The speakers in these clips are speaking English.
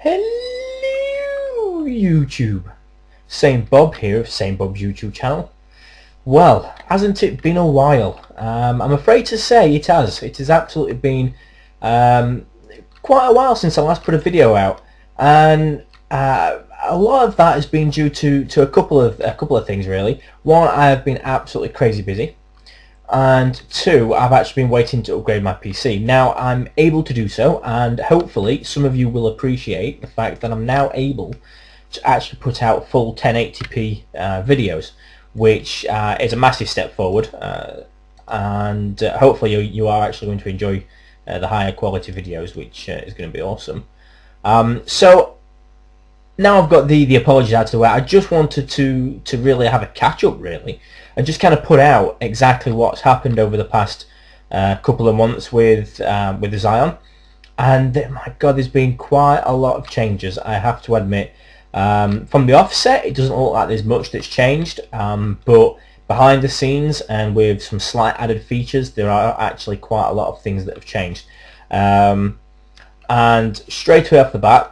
Hello YouTube, Saint Bob here of Saint Bob's YouTube channel. Well, hasn't it been a while? I'm afraid to say it has. It has absolutely been quite a while since I last put a video out, and a lot of that has been due to a couple of things really. One, I have been absolutely crazy busy, and two, I've actually been waiting to upgrade my PC. Now I'm able to do so, and hopefully some of you will appreciate the fact that I'm now able to actually put out full 1080p videos, which is a massive step forward, and hopefully you are actually going to enjoy the higher quality videos, which is going to be awesome. So now I've got the apologies out of the way. I just wanted to really have a catch up really, and just kind of put out exactly what's happened over the past couple of months with the Xsyon. And my God, there's been quite a lot of changes, I have to admit. From the offset, it doesn't look like there's much that's changed, but behind the scenes and with some slight added features, there are actually quite a lot of things that have changed. And straight away off the bat,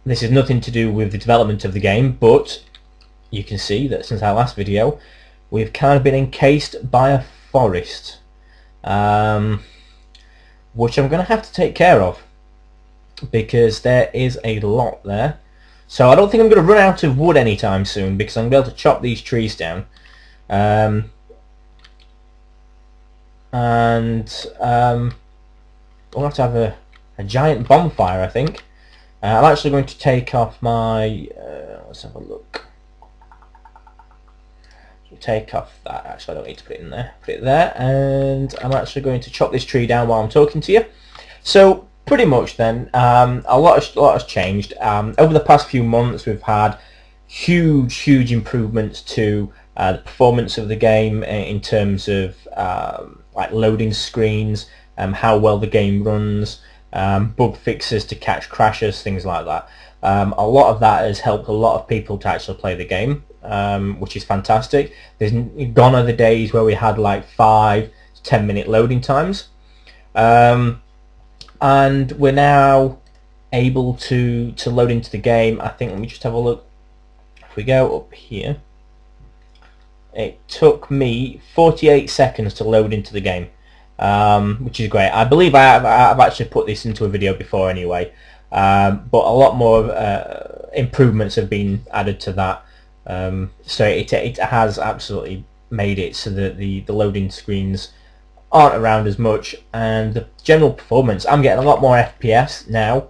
this is nothing to do with the development of the game, but you can see that since our last video, we've kind of been encased by a forest, which I'm going to have to take care of, because there is a lot there. So I don't think I'm going to run out of wood anytime soon, because I'm going to be able to chop these trees down. We'll have to have a giant bonfire, I think. I'm actually going to take off my... let's have a look. Take off that. Actually, I don't need to put it in there. Put it there, and I'm actually going to chop this tree down while I'm talking to you. So pretty much then, a lot has changed. Over the past few months, we've had huge improvements to the performance of the game in terms of like loading screens, how well the game runs, bug fixes to catch crashes, things like that. A lot of that has helped a lot of people to actually play the game, which is fantastic. There's gone are the days where we had like 5 to 10 minute loading times, and we're now able to load into the game. I think, let me just have a look. If we go up here, it took me 48 seconds to load into the game, which is great. I believe I've actually put this into a video before anyway, but a lot more improvements have been added to that. So it has absolutely made it so that the loading screens aren't around as much, and the general performance, I'm getting a lot more FPS now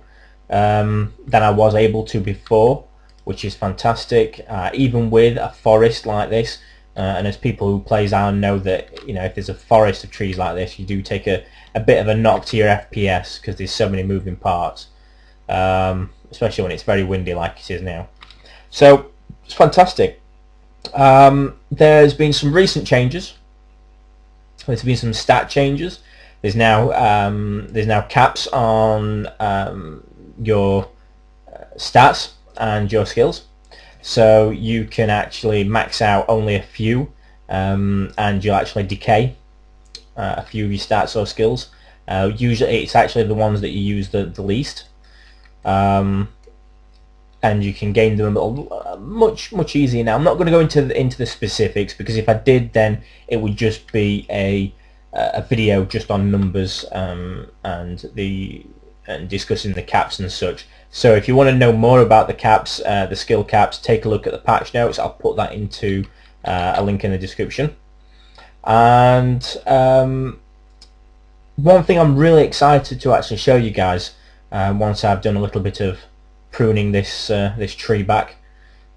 than I was able to before, which is fantastic, even with a forest like this. And as people who play Xsyon know that, you know, if there's a forest of trees like this, you do take a bit of a knock to your FPS, because there's so many moving parts, especially when it's very windy like it is now. So it's fantastic. There's been some recent changes. There's been some stat changes. There's now caps on your stats and your skills, so you can actually max out only a few, and you'll actually decay a few of your stats or skills. Usually it's actually the ones that you use the least, and you can gain them much easier now. I'm not going to go into the specifics, because if I did, then it would just be a video just on numbers, and discussing the caps and such. So if you want to know more about the caps, the skill caps, take a look at the patch notes. I'll put that into a link in the description. And one thing I'm really excited to actually show you guys, once I've done a little bit of pruning this tree back,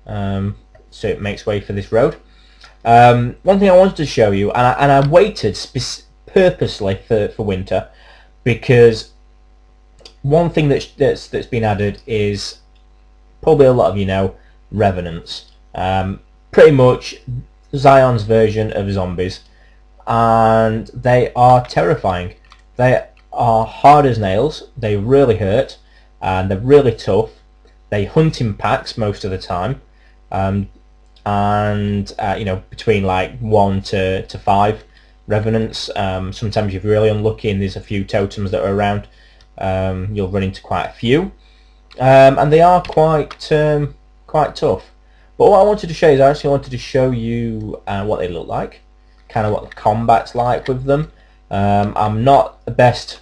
so it makes way for this road. One thing I wanted to show you, and I waited purposely for winter, because one thing that's been added is, probably a lot of you know, Revenants. Pretty much Xsyon's version of zombies, and they are terrifying. They are hard as nails, they really hurt, and they're really tough. They hunt in packs most of the time, and you know, between like 1 to 5 Revenants. Sometimes you're really unlucky and there's a few totems that are around, you'll run into quite a few. and they are quite tough. But what I wanted to show you is I actually wanted to show you what they look like, kind of what the combat's like with them. I'm not the best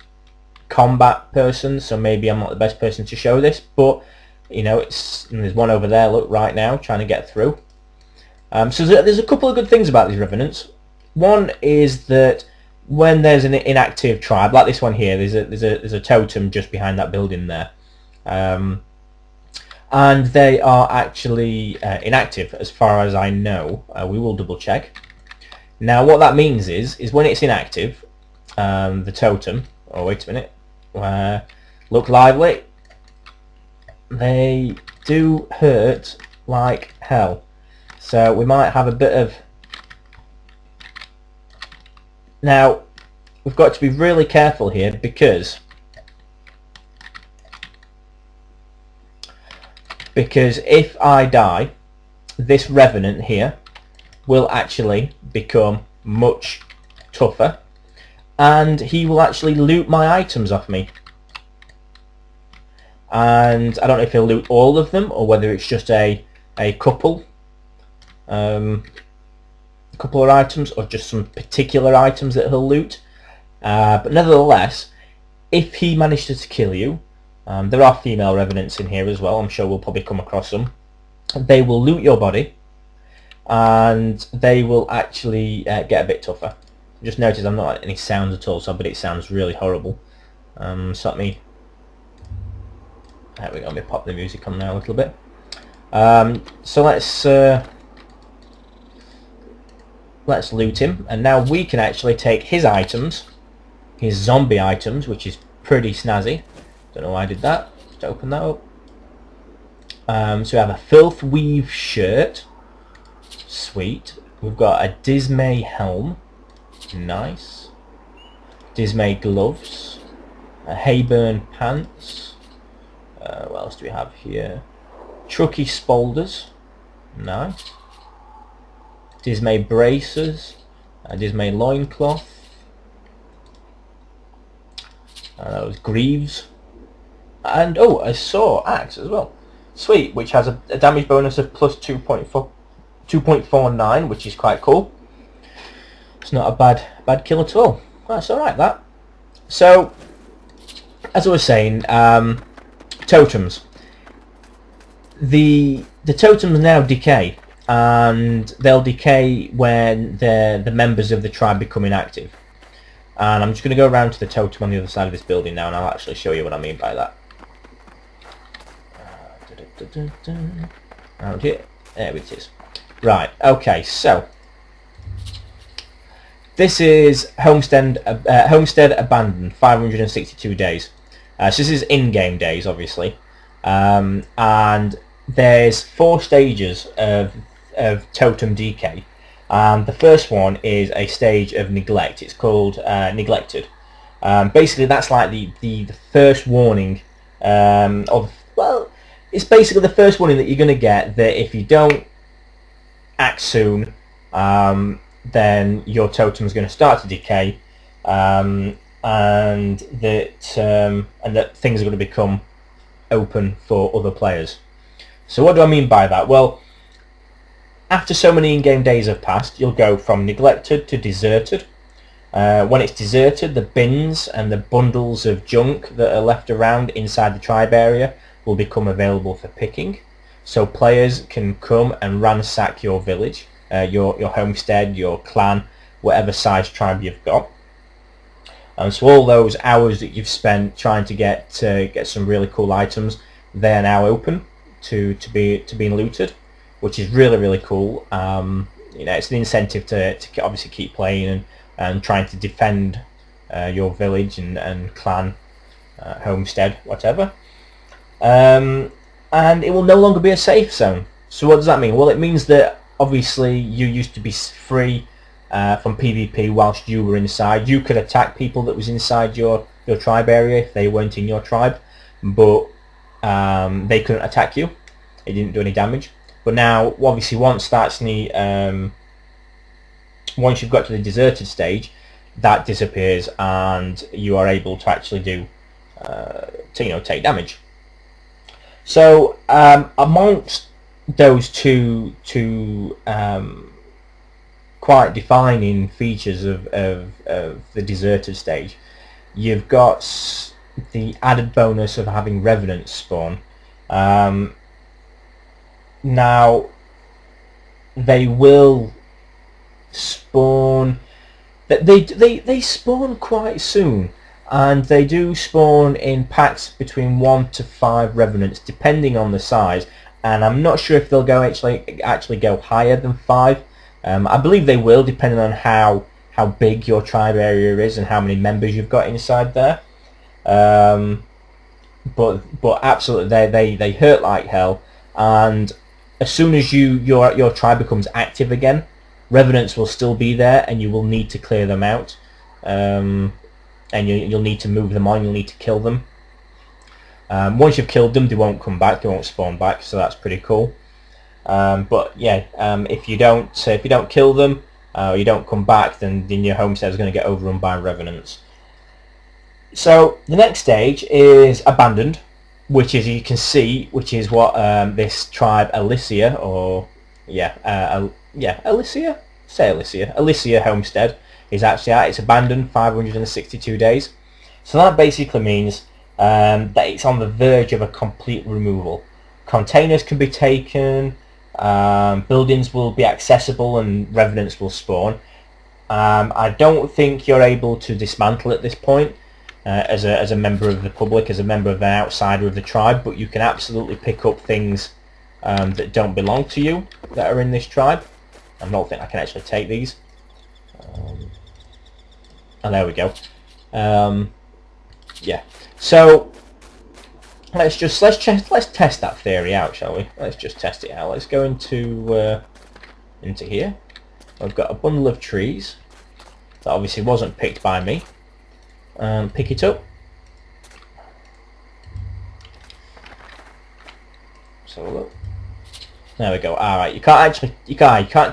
combat person, so maybe I'm not the best person to show this, but you know, there's one over there, look, right now, trying to get through. So there's a couple of good things about these Revenants. One is that when there's an inactive tribe, like this one here, there's a totem just behind that building there. And they are actually inactive as far as I know. We will double check. Now what that means is when it's inactive, the totem, oh wait a minute, look lively, they do hurt like hell. So we might have a bit of... Now we've got to be really careful here because if I die, this Revenant here will actually become much tougher, and he will actually loot my items off me. And I don't know if he'll loot all of them or whether it's just a couple of items or just some particular items that he'll loot. But nevertheless, if he manages to kill you, there are female Revenants in here as well, I'm sure we'll probably come across them. They will loot your body and they will actually get a bit tougher. Just notice I'm not any sounds at all, so I bet it sounds really horrible. So let me... There we go, let me pop the music on now a little bit. So let's loot him, and now we can actually take his items, his zombie items, which is pretty snazzy. Don't know why I did that. Just open that up. So we have a filth weave shirt. Sweet. We've got a Dismay helm. Nice. Dismay gloves. A Hayburn pants. What else do we have here? Trucky spolders. Nice. Dismay bracers. A Dismay loincloth. Those greaves. And oh, a saw axe as well. Sweet, which has a damage bonus of plus 2.49, which is quite cool. It's not a bad kill at all. That's alright, that. So, as I was saying, totems. The totems now decay, and they'll decay when the members of the tribe become inactive. And I'm just going to go around to the totem on the other side of this building now, and I'll actually show you what I mean by that. Around here. There it is. Right, okay, so this is Homestead Abandoned, 562 days. So this is in-game days, obviously. And there's 4 stages of totem decay. And the first one is a stage of neglect. It's called neglected. Basically, that's like the first warning of, well, it's basically the first warning that you're going to get that if you don't act soon, then your totem's going to start to decay, and that things are going to become open for other players. So what do I mean by that? Well, after so many in-game days have passed, you'll go from neglected to deserted. When it's deserted, the bins and the bundles of junk that are left around inside the tribe area will become available for picking. So players can come and ransack your village, your homestead, your clan, whatever size tribe you've got. And so all those hours that you've spent trying to get some really cool items, they are now open to being looted, which is really cool. You know, it's an incentive to obviously keep playing and trying to defend your village and clan, homestead, whatever. And it will no longer be a safe zone. So what does that mean? Well, it means that obviously you used to be free from PvP whilst you were inside. You could attack people that was inside your tribe area if they weren't in your tribe, but they couldn't attack you. It didn't do any damage. But now, obviously, once you've got to the deserted stage, that disappears, and you are able to actually take damage. So amongst those two quite defining features of the deserted stage, you've got the added bonus of having Revenants spawn. Now they will spawn. They spawn quite soon, and they do spawn in packs between 1 to 5 Revenants, depending on the size. And I'm not sure if they'll go actually go higher than 5. I believe they will, depending on how big your tribe area is and how many members you've got inside there. But absolutely, they hurt like hell. And as soon as your tribe becomes active again, Revenants will still be there, and you will need to clear them out. And you'll need to move them on. You'll need to kill them. Once you've killed them, they won't come back. They won't spawn back. So that's pretty cool. But yeah, if you don't kill them, or you don't come back, then your homestead is going to get overrun by Revenants. So the next stage is Abandoned, which, as you can see, which is what this tribe Elysia, or Elysia, say Elysia homestead is actually at. It's abandoned 562 days. So that basically means that it's on the verge of a complete removal. Containers can be taken, buildings will be accessible, and Revenants will spawn. I don't think you're able to dismantle at this point as a member of the public, as a member of an outsider of the tribe, but you can absolutely pick up things that don't belong to you that are in this tribe. I don't think I can actually take these. And there we go. Yeah. So let's test that theory out, shall we? Let's just test it out. Let's go into here. I've got a bundle of trees that obviously wasn't picked by me. Pick it up. So look. There we go. All right. You can't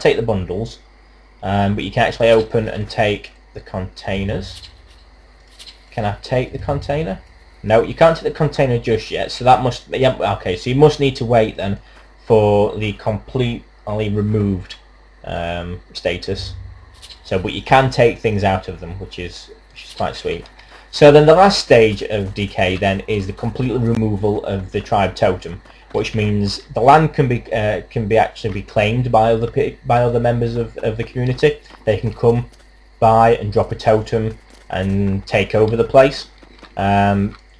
take the bundles, but you can actually open and take the containers. Can I take the container? No, you can't take the container just yet. So that must, yeah, okay. So you must need to wait then for the completely removed status. So, but you can take things out of them, which is quite sweet. So then the last stage of decay then is the complete removal of the tribe totem, which means the land can be actually be claimed by other members of the community. They can come by and drop a totem and take over the place.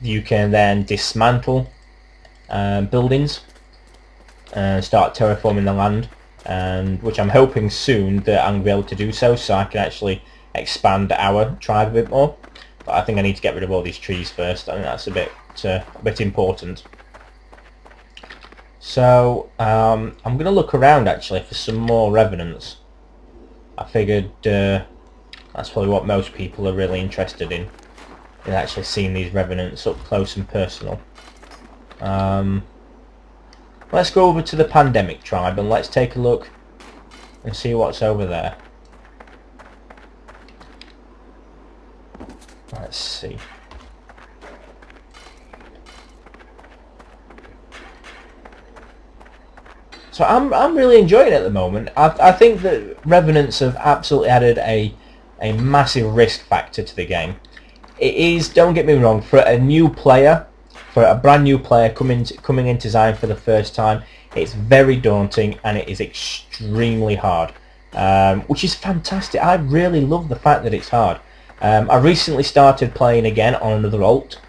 You can then dismantle buildings and start terraforming the land, and which I'm hoping soon that I'm going to be able to do so I can actually expand our tribe a bit more. But I think I need to get rid of all these trees first. I think that's a bit important. So I'm going to look around actually for some more Revenants. I figured that's probably what most people are really interested in actually seeing these Revenants up close and personal. Let's go over to the Pandemic tribe and let's take a look and see what's over there. Let's see. So I'm really enjoying it at the moment. I think that Revenants have absolutely added a massive risk factor to the game. It is, don't get me wrong, for a new player, for a brand new player coming into Xsyon for the first time, it's very daunting and it is extremely hard, which is fantastic. I really love the fact that it's hard. I recently started playing again on another alt,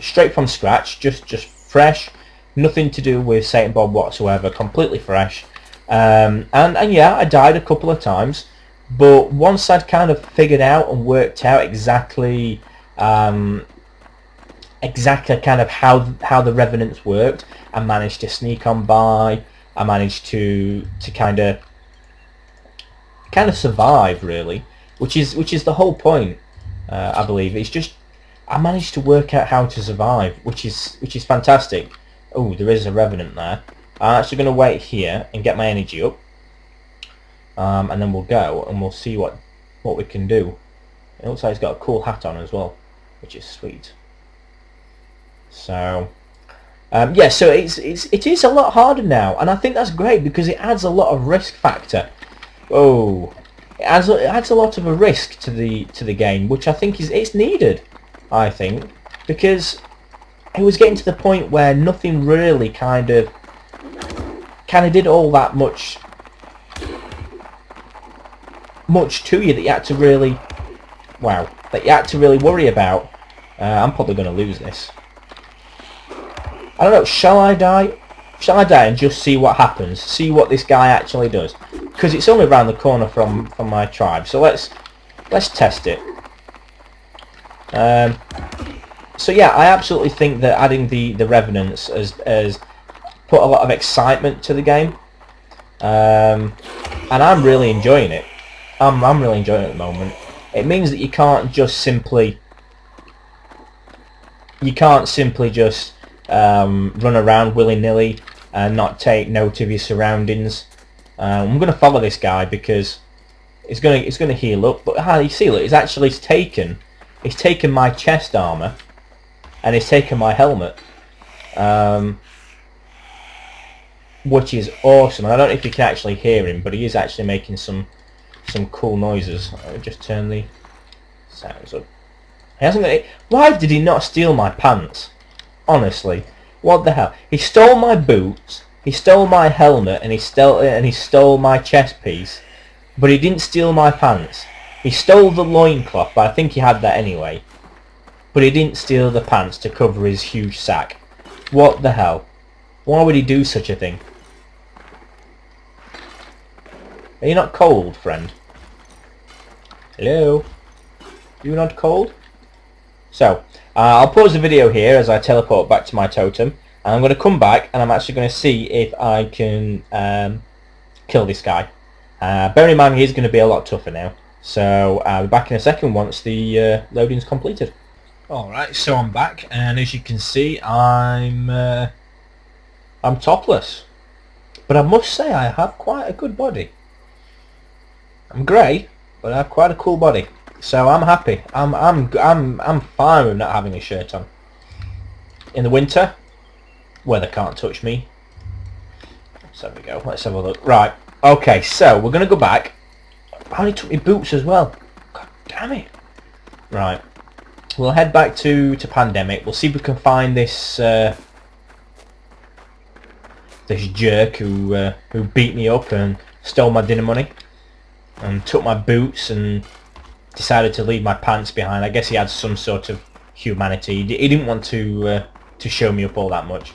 straight from scratch, just fresh, nothing to do with Satan Bob whatsoever, completely fresh. And yeah, I died a couple of times, but once I'd kind of figured out and worked out exactly kind of how the Revenants worked, I managed to sneak on by. I managed to kind of survive, really, which is the whole point. I believe it's just I managed to work out how to survive, which is fantastic. Oh, there is a Revenant there. I'm actually going to wait here and get my energy up, and then we'll go and we'll see what we can do. It looks like he's got a cool hat on as well, which is sweet. So Yeah, so it is a lot harder now, and I think that's great because it adds a lot of risk factor. Oh, it adds a lot of a risk to the game, which I think it's needed. I think because it was getting to the point where nothing really kind of did all that much to you that you had to really worry about. I'm probably going to lose this. I don't know, shall I die? Shall I die and just see what happens? See what this guy actually does? Because it's only around the corner from my tribe, so let's test it. So yeah, I absolutely think that adding the Revenants has put a lot of excitement to the game. And I'm really enjoying it. I'm really enjoying it at the moment. It means that you can't simply just run around willy-nilly and not take note of your surroundings. I'm going to follow this guy because it's going to heal up. But how you see, look, it's taken my chest armor and it's taken my helmet, which is awesome. And I don't know if you can actually hear him, but he is actually making some cool noises. I'll just turn the sounds up. He hasn't got it. Why did he not steal my pants? Honestly, what the hell? He stole my boots, he stole my helmet, and he stole my chest piece, but he didn't steal my pants. He stole the loincloth, but I think he had that anyway. But he didn't steal the pants to cover his huge sack. What the hell? Why would he do such a thing? Are you not cold, friend? Hello? You not cold? So, I'll pause the video here as I teleport back to my totem, and I'm going to come back and I'm actually going to see if I can kill this guy. Bear in mind he's going to be a lot tougher now, so I'll be back in a second once the loading's completed. Alright, so I'm back, and as you can see I'm topless, but I must say I have quite a good body. I'm grey, but I have quite a cool body. So I'm happy. I'm fine with not having a shirt on. In the winter, weather can't touch me. So there we go. Let's have a look. Right. Okay. So we're gonna go back. I only took my boots as well. God damn it. Right. We'll head back to Pandemic. We'll see if we can find this this jerk who beat me up and stole my dinner money and took my boots and decided to leave my pants behind. I guess he had some sort of humanity. He didn't want to show me up all that much.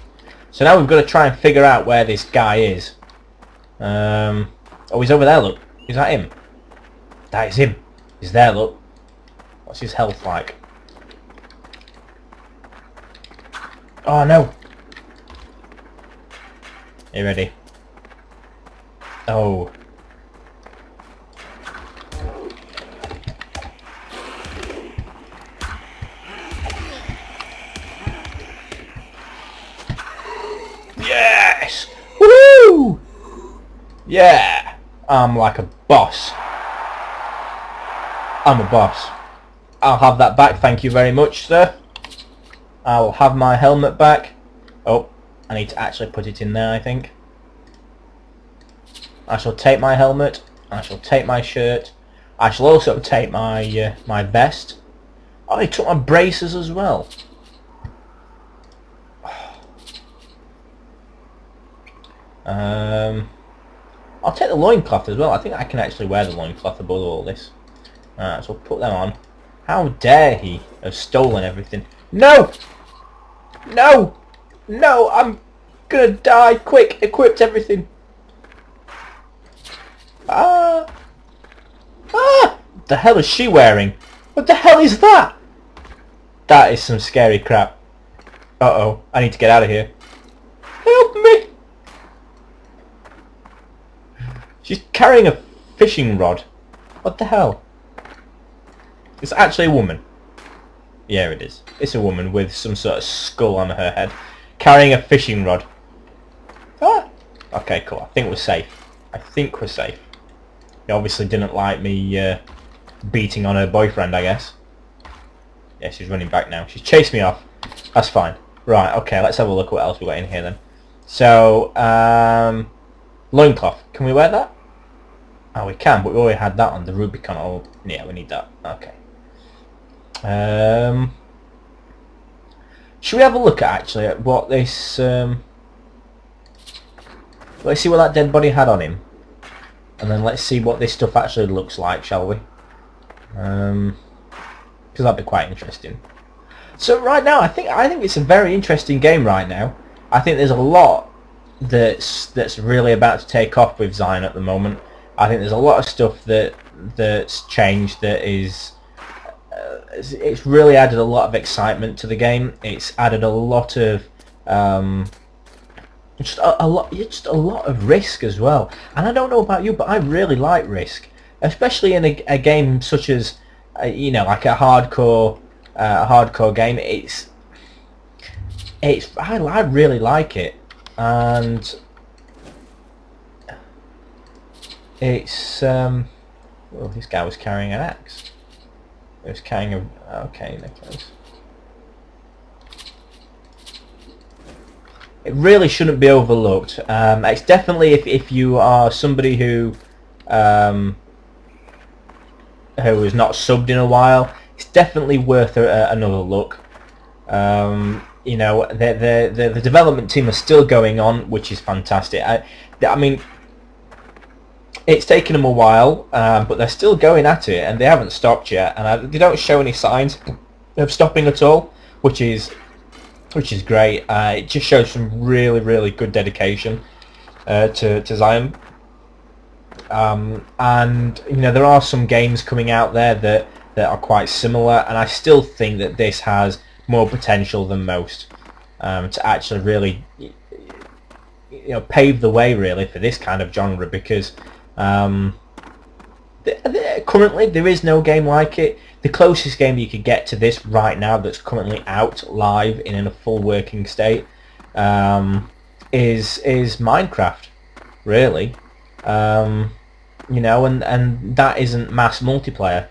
So now we've got to try and figure out where this guy is. Oh, he's over there, look. Is that him? That is him. He's there, look. What's his health like? Oh, no. Are you ready? Oh. Yes! Woohoo! Yeah! I'm like a boss. I'm a boss. I'll have that back, thank you very much, sir. I'll have my helmet back. Oh, I need to actually put it in there, I think. I shall take my helmet. I shall take my shirt. I shall also take my my vest. Oh, he took my braces as well. I'll take the loincloth as well. I think I can actually wear the loincloth above all this. So we'll put them on. How dare he have stolen everything? No! No! No! I'm gonna die! Quick! Equipped everything! Ah! Ah! What the hell is she wearing? What the hell is that? That is some scary crap. Uh-oh. I need to get out of here. Help me! She's carrying a fishing rod. What the hell? It's actually a woman. Yeah, it is. It's a woman with some sort of skull on her head, carrying a fishing rod. Ah! Okay, cool. I think we're safe. I think we're safe. He obviously didn't like me beating on her boyfriend, I guess. Yeah, she's running back now. She's chased me off. That's fine. Right, okay, let's have a look at what else we got in here then. So, loincloth. Can we wear that? Oh, we can, but we already had that on the Rubicon. Oh, yeah, we need that. Okay. Should we have a look actually at what this... let's see what that dead body had on him. And then let's see what this stuff actually looks like, shall we? Because that'd be quite interesting. So right now, I think it's a very interesting game right now. I think there's a lot that's really about to take off with Xsyon at the moment. I think there's a lot of stuff that's changed that is it's really added a lot of excitement to the game. It's added a lot of just a lot of risk as well. And I don't know about you, but I really like risk, especially in a game such as you know, like a hardcore game. I really like it, and it's well, this guy was carrying an axe. He was carrying a okay necklace. It really shouldn't be overlooked. It's definitely if you are somebody who has not subbed in a while, it's definitely worth another look. You know, the development team are still going on, which is fantastic. I mean, it's taken them a while, but they're still going at it, and they haven't stopped yet. And they don't show any signs of stopping at all, which is great. It just shows some really good dedication to Xsyon. And you know, there are some games coming out there that are quite similar, and I still think that this has more potential than most to actually really, you know, pave the way really for this kind of genre, because currently there is no game like it. The closest game you could get to this right now that's currently out live in a full working state is Minecraft, really. You know, and that isn't mass multiplayer,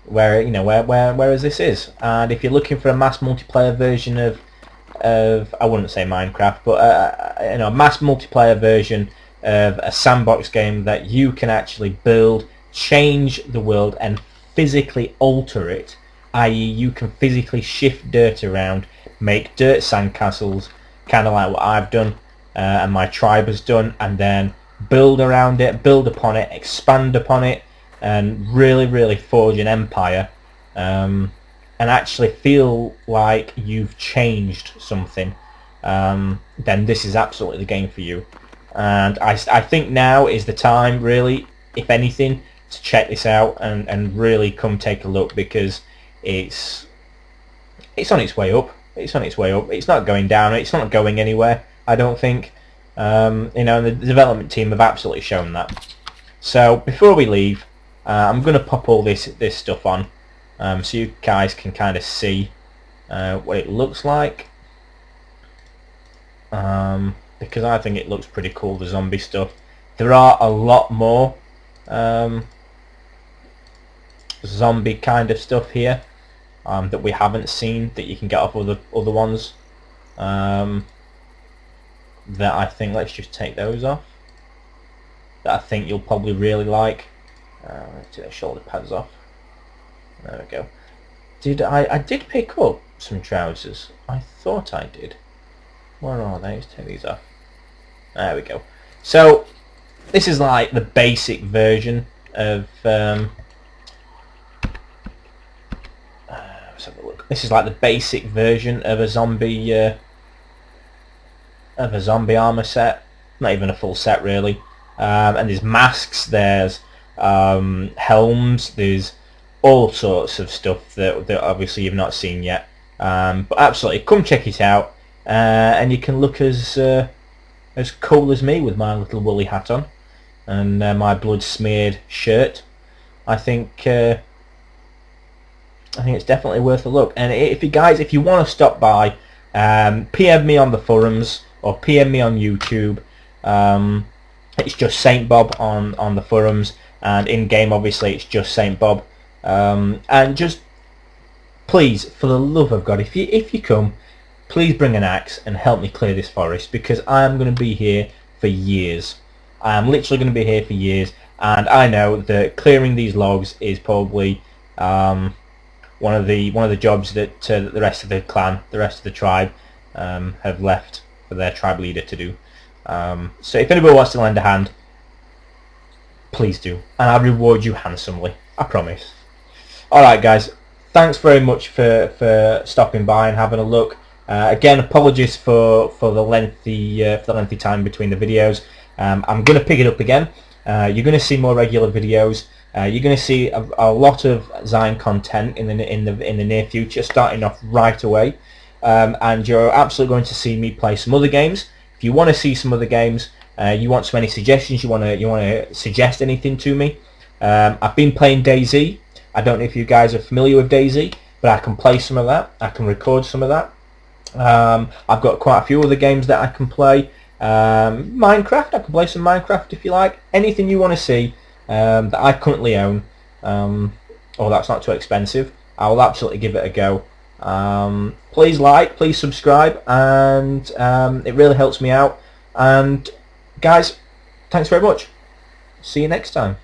where you know whereas this is. And if you're looking for a mass multiplayer version of I wouldn't say Minecraft, but you know, a mass multiplayer version of a sandbox game that you can actually build, change the world, and physically alter it, i.e. you can physically shift dirt around, make dirt sandcastles, kind of like what I've done and my tribe has done, and then build around it, build upon it, expand upon it, and really forge an empire, and actually feel like you've changed something, then this is absolutely the game for you. And I think now is the time, really, if anything, to check this out and really come take a look, because it's on its way up. It's on its way up. It's not going down. It's not going anywhere, I don't think. You know, and the development team have absolutely shown that. So before we leave, I'm going to pop all this stuff on, so you guys can kind of see what it looks like. Because I think it looks pretty cool, the zombie stuff. There are a lot more zombie kind of stuff here that we haven't seen, that you can get off other ones. That I think, let's just take those off, that I think you'll probably really like. Let's take the shoulder pads off. There we go. I did pick up some trousers. I thought I did. Where are they? Let's take these off. There we go. So this is like the basic version of let's have a look. This is like the basic version of a zombie armor set. Not even a full set really. And there's masks, there's helms, there's all sorts of stuff that obviously you've not seen yet. But absolutely, come check it out, and you can look as cool as me with my little woolly hat on and my blood smeared shirt. I think it's definitely worth a look. And if you want to stop by, PM me on the forums or PM me on YouTube. It's just Saint Bob on the forums, and in game obviously it's just Saint Bob. And just please, for the love of God, if you come, please bring an axe and help me clear this forest, because I am going to be here for years. I am literally going to be here for years, and I know that clearing these logs is probably one of the jobs that the rest of the clan, the rest of the tribe, have left for their tribe leader to do. So if anybody wants to lend a hand, please do, and I'll reward you handsomely, I promise. Alright guys, thanks very much for stopping by and having a look. Again, apologies for the lengthy time between the videos. I'm going to pick it up again. You're going to see more regular videos. You're going to see a lot of Xsyon content in the near future, starting off right away. And you're absolutely going to see me play some other games. If you want to see some other games, you want any suggestions, you want to suggest anything to me. I've been playing DayZ. I don't know if you guys are familiar with DayZ, but I can play some of that. I can record some of that. I've got quite a few other games that I can play. Minecraft, I can play some Minecraft if you like. Anything you want to see that I currently own, or that's not too expensive, I will absolutely give it a go. Please like, please subscribe, and it really helps me out. And guys, thanks very much. See you next time.